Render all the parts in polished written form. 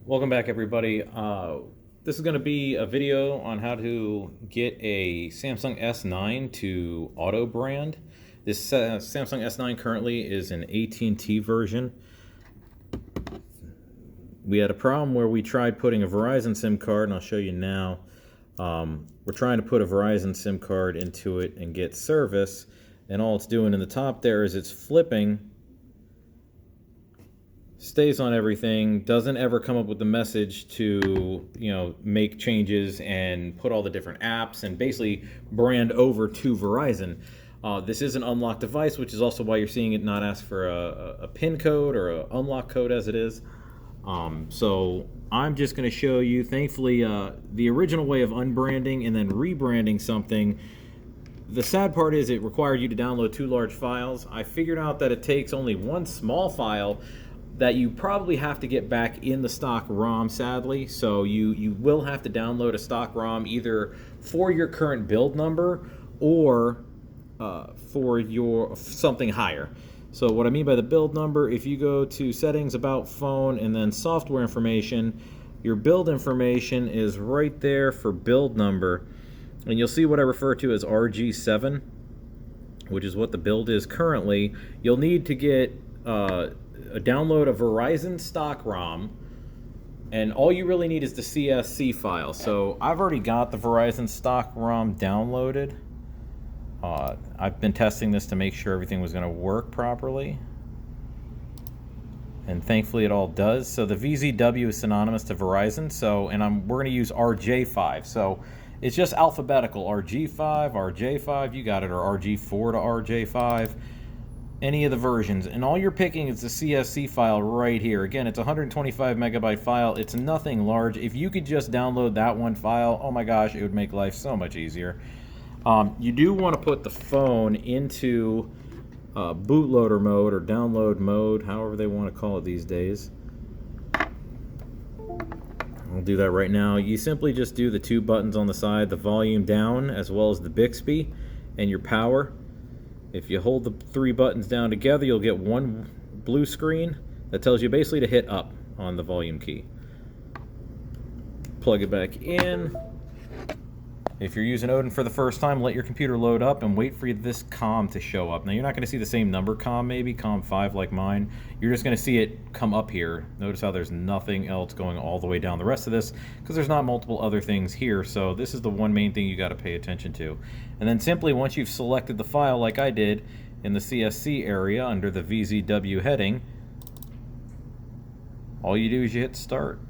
Welcome back, everybody. This is going to be a video on how to get a Samsung S9 to auto brand. This Samsung S9 currently is an at&t version. We had a problem where we tried putting a Verizon SIM card, and I'll show you now. We're trying to put a Verizon SIM card into it and get service, and all it's doing in the top there is it's flipping, stays on everything, doesn't ever come up with the message to, make changes and put all the different apps and basically brand over to Verizon. This is an unlocked device, which is also why you're seeing it not ask for a PIN code or an unlock code as it is. So I'm just going to show you, thankfully, the original way of unbranding and then rebranding something. The sad part is it required you to download 2 large files. I figured out that it takes only one small file that you probably have to get back in the stock ROM, sadly. So you will have to download a stock ROM either for your current build number or for your something higher. So what I mean by the build number, if you go to settings, about phone, and then software information, your build information is right there for build number. And you'll see what I refer to as RG7, which is what the build is currently. You'll need to get download a Verizon stock ROM, and all you really need is the CSC file. So I've already got the Verizon stock ROM downloaded. I've been testing this to make sure everything was going to work properly, and thankfully it all does. So the VZW is synonymous to Verizon, we're going to use RJ5. So it's just alphabetical: RG5, RJ5, you got it, or RG4 to RJ5. Any of the versions, and all you're picking is the CSC file right here. Again, it's a 125 megabyte file. It's nothing large. If you could just download that one file, oh my gosh, it would make life so much easier. You do want to put the phone into bootloader mode or download mode, however they want to call it these days. I'll do that right now. You simply just do the 2 buttons on the side, the volume down as well as the Bixby, and your power. If you hold the 3 buttons down together, you'll get one blue screen that tells you basically to hit up on the volume key. Plug it back in. If you're using Odin for the first time, let your computer load up and wait for this COM to show up. Now, you're not going to see the same number COM, maybe COM 5 like mine. You're just going to see it come up here. Notice how there's nothing else going all the way down the rest of this, because there's not multiple other things here. So this is the one main thing you got to pay attention to. And then simply, once you've selected the file like I did in the CSC area under the VZW heading, all you do is you hit start.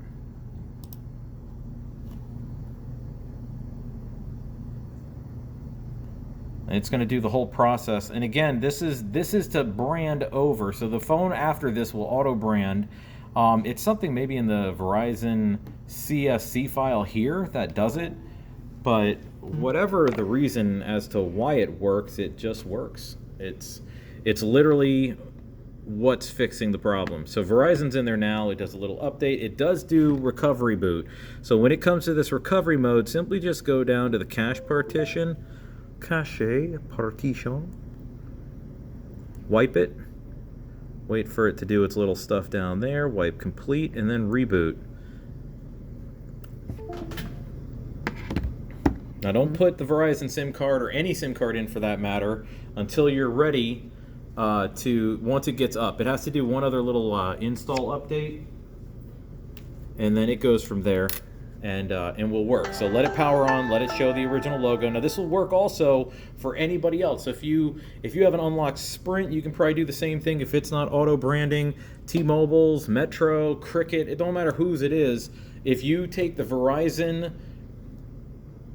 And it's going to do the whole process. And again, this is to brand over. So the phone after this will auto brand. It's something maybe in the Verizon CSC file here that does it. But whatever the reason as to why it works, it just works. It's literally what's fixing the problem. So Verizon's in there now. It does a little update. It does do recovery boot. So when it comes to this recovery mode, simply just go down to the cache partition, wipe it, wait for it to do its little stuff down there, wipe complete, and then reboot. Now don't put the Verizon SIM card or any SIM card in for that matter until you're ready once it gets up. It has to do one other little install update, and then it goes from there. And will work. So let it power on, let it show the original logo. Now this will work also for anybody else. So if you have an unlocked Sprint, you can probably do the same thing if it's not auto branding. T-Mobile's, Metro, Cricket, it don't matter whose it is. If you take the Verizon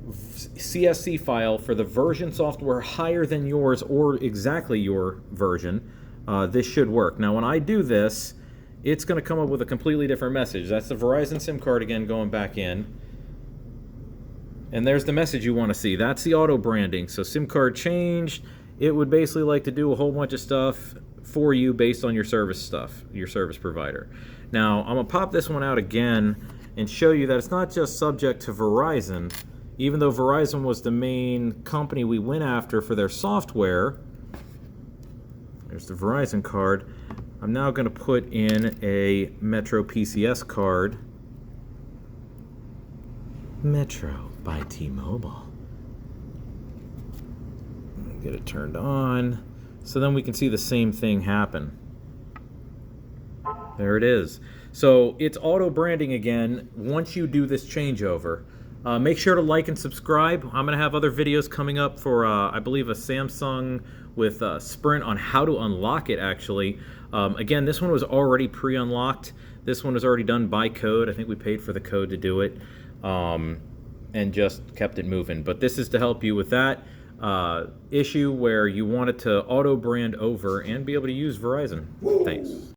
CSC file for the version software higher than yours or exactly your version, this should work. Now when I do this, it's going to come up with a completely different message. That's the Verizon SIM card again going back in. And there's the message you want to see. That's the auto branding. So SIM card changed. It would basically like to do a whole bunch of stuff for you based on your service stuff, your service provider. Now, I'm going to pop this one out again and show you that it's not just subject to Verizon. Even though Verizon was the main company we went after for their software, there's the Verizon card. I'm now going to put in a Metro PCS card Metro by T-Mobile. Get it turned on. So then we can see the same thing happen. There it is. So it's auto branding again once you do this changeover. Make sure to like and subscribe. I'm going to have other videos coming up for, I believe, a Samsung with Sprint on how to unlock it, actually. Again, this one was already pre-unlocked. This one was already done by code. I think we paid for the code to do it and just kept it moving. But this is to help you with that issue where you want it to auto brand over and be able to use Verizon. Thanks.